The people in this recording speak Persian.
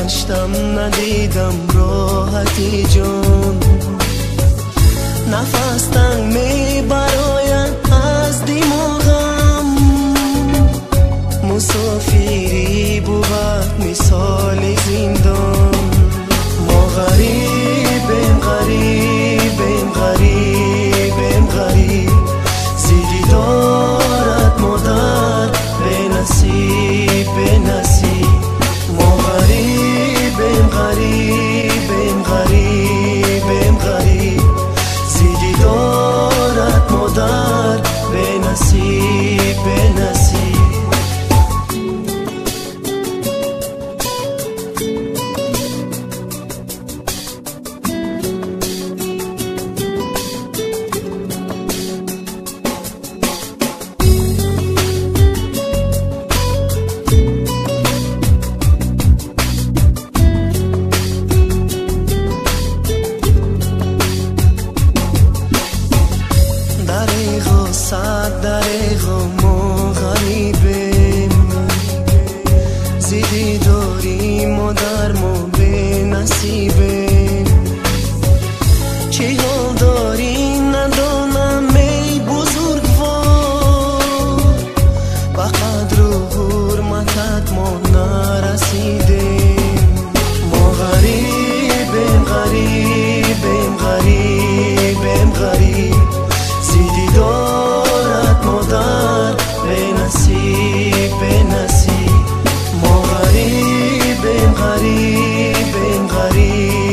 گشتم ندیدم راحتی جون. نفس تنگ میبراید از دیماغم، مسافری بود مثال زندان. ما غریبیم غریبیم غریبیم غریب، زیدی دارد مادر به نصیب به نصیب. ما غریبیم غریبیم غریبیم غریب، زیدی دارد مادر به نصیب به نصیب. دریغ ما غریبیم، زیدی داریم و در ما به نصیبیم. چه حال داری ندانم ای بزرگوار، به قدر و حرمتت ما نرسیدیم. ما غریبیم غریبیم غریبیم غریب، زیدی دارد مادر به نصیب به نصیب. ما غریبیم غریبیم غریب